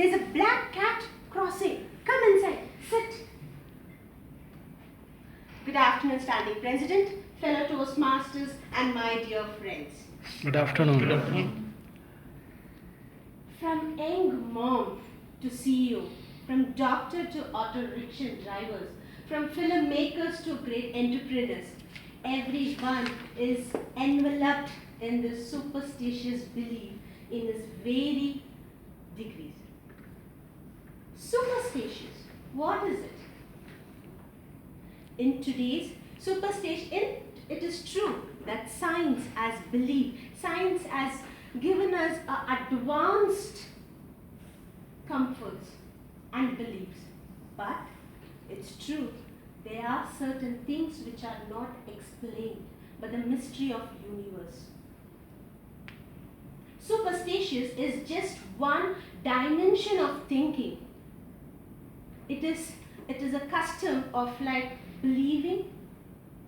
There's a black cat crossing. Come inside. Sit. Good afternoon, Standing President, fellow Toastmasters, and my dear friends. Good afternoon. From young mom to CEO, from doctor to auto rickshaw drivers, from filmmakers to great entrepreneurs, everyone is enveloped in this superstitious belief in its very degrees. Superstitious, what is it? In today's superstition, it is true that science has believed, science has given us advanced comforts and beliefs. But it's true, there are certain things which are not explained by the mystery of universe. Superstitious is just one dimension of thinking. It is a custom of like believing,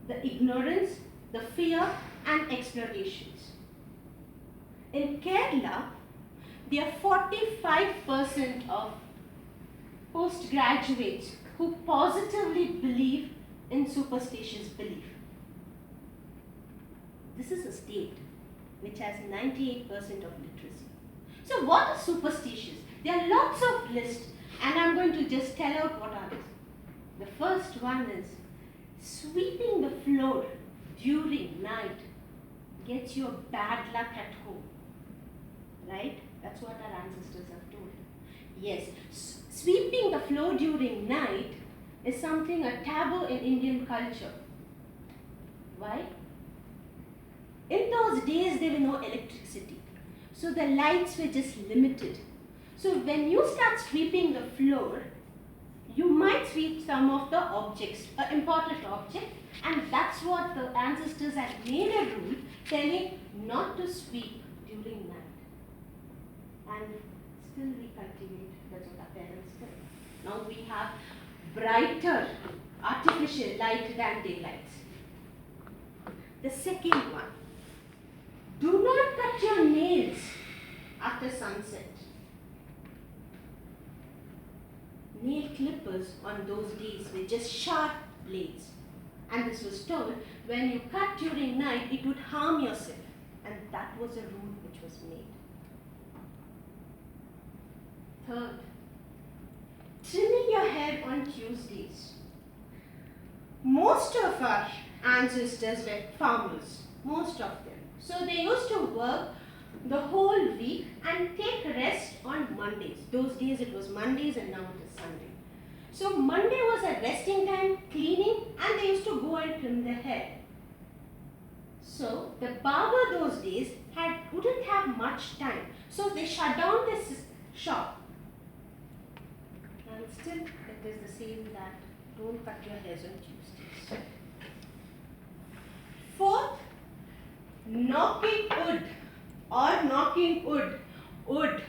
the ignorance, the fear and explorations. In Kerala, there are 45% of postgraduates who positively believe in superstitious belief. This is a state which has 98% of literacy. So what is superstitious? There are lots of lists and I'm going to just tell out what are these. The first one is sweeping the floor during night gets you bad luck at home. Right? That's what our ancestors have told. Yes, sweeping the floor during night is something a taboo in Indian culture. Why? In those days there were no electricity. So the lights were just limited. So when you start sweeping the floor, you might sweep some of the objects, an important object, and that's what the ancestors had made a rule telling not to sweep during night. And still we cultivate, that's what our parents did. Now we have brighter artificial light than daylights. The second one, do not cut your nails after sunset. Nail clippers on those days were just sharp blades. And this was told, when you cut during night, it would harm yourself. And that was a rule which was made. Third, trimming your hair on Tuesdays. Most of our ancestors were farmers, most of them. So they used to work the whole week and take rest on Mondays. Those days it was Mondays and now it is Sunday. So Monday was a resting time, cleaning, and they used to go and trim their hair. So the barber those days wouldn't have much time. So they shut down this shop. And still it is the same that don't cut your hairs on Tuesdays. Fourth, knocking wood or knocking wood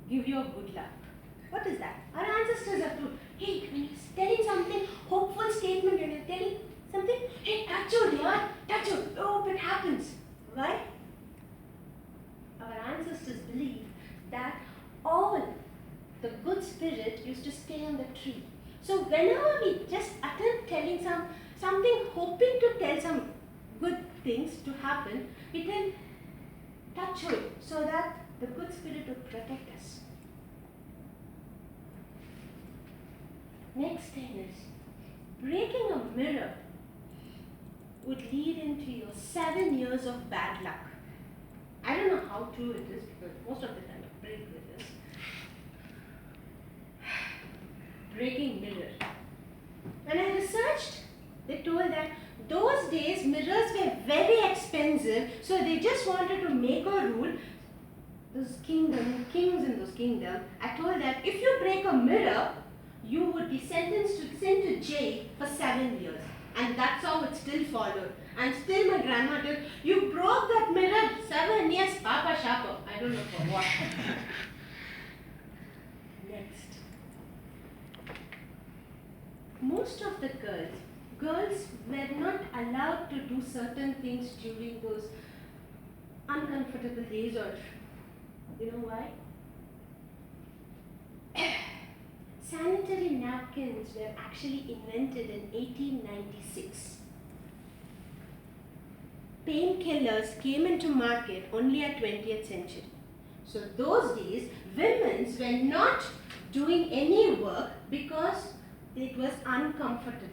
give you a good luck. What is that? Our ancestors have told, hey, when you're telling something, hopeful statement, when you're telling something, hey, touch wood, yeah, touch wood, hope it happens. Why? Our ancestors believed that all the good spirit used to stay on the tree. So whenever we just attempt telling something, hoping to tell some good things to happen, we tell touch wood so that the good spirit would protect us. Next thing is, breaking a mirror would lead into your 7 years of bad luck. I don't know how true it is because most of the time I break with this. Breaking mirror. When I researched, they told that those days mirrors were very expensive, so they just wanted to make a rule. Those kings in those kingdoms, I told that if you break a mirror, you would be sent to jail for 7 years. And that's how it still followed. And still my grandma told, you broke that mirror 7 years, Papa Shapa. I don't know for what. Next. Most of the girls were not allowed to do certain things during those uncomfortable days, or you know why? sanitary napkins were actually invented in 1896. Painkillers came into market only at 20th century. So those days, women were not doing any work because it was uncomfortable.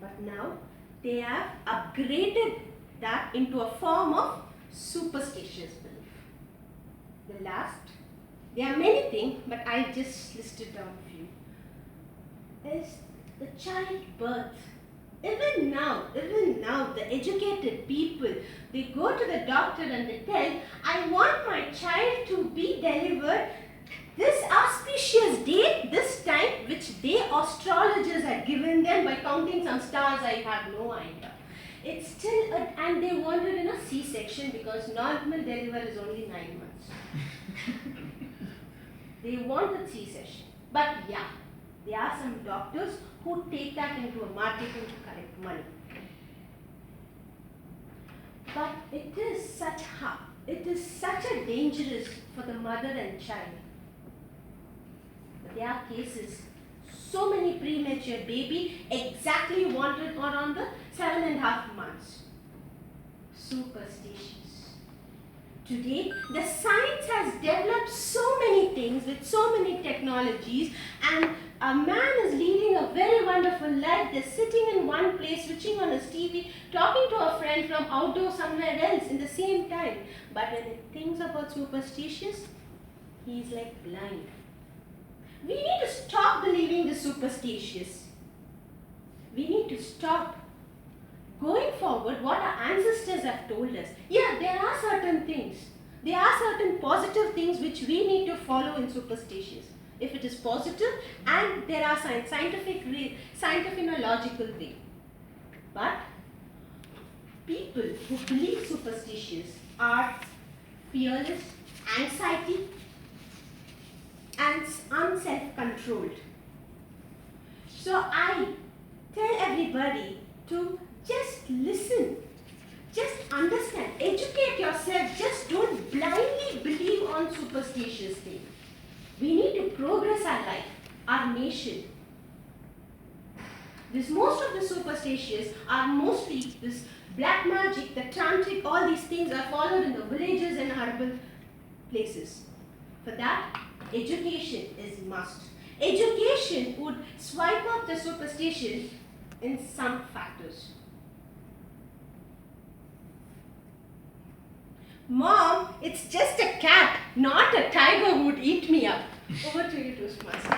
But now, they have upgraded that into a form of superstitious belief. The last, there are many things, but I just listed down a few, is the childbirth. Even now, the educated people, they go to the doctor and they tell, I want my child to be delivered this auspicious day, this time, which they astrologers had given them by counting some stars, I have no idea. It's still, and they want it in a C-section because normal delivery is only 9 months. They want a C-section. But yeah, there are some doctors who take that into a marketing to collect money. But it is such a dangerous for the mother and child. But there are cases, so many premature baby exactly wanted around the 7.5 months. Superstitious. Today, the science has developed so many things with so many technologies, and a man is leading a very wonderful life. They're sitting in one place, switching on his TV, talking to a friend from outdoor somewhere else in the same time. But when he thinks about superstitious, he's like blind. We need to stop believing the superstitious. We need to stop. Going forward, what our ancestors have told us, yeah, there are certain things. There are certain positive things which we need to follow in superstitious. If it is positive, and there are scientific and logical way. But people who believe superstitious are fearless, anxiety, and unself-controlled. So I tell everybody to just listen, just understand, educate yourself, just don't blindly believe on superstitious things. We need to progress our life, our nation. Most of the superstitious are mostly this black magic, the tantric, all these things are followed in the villages and urban places. For that, education is must. Education would swipe up the superstition in some factors. Mom, it's just a cat, not a tiger who would eat me up. Over to you, Tostmaster.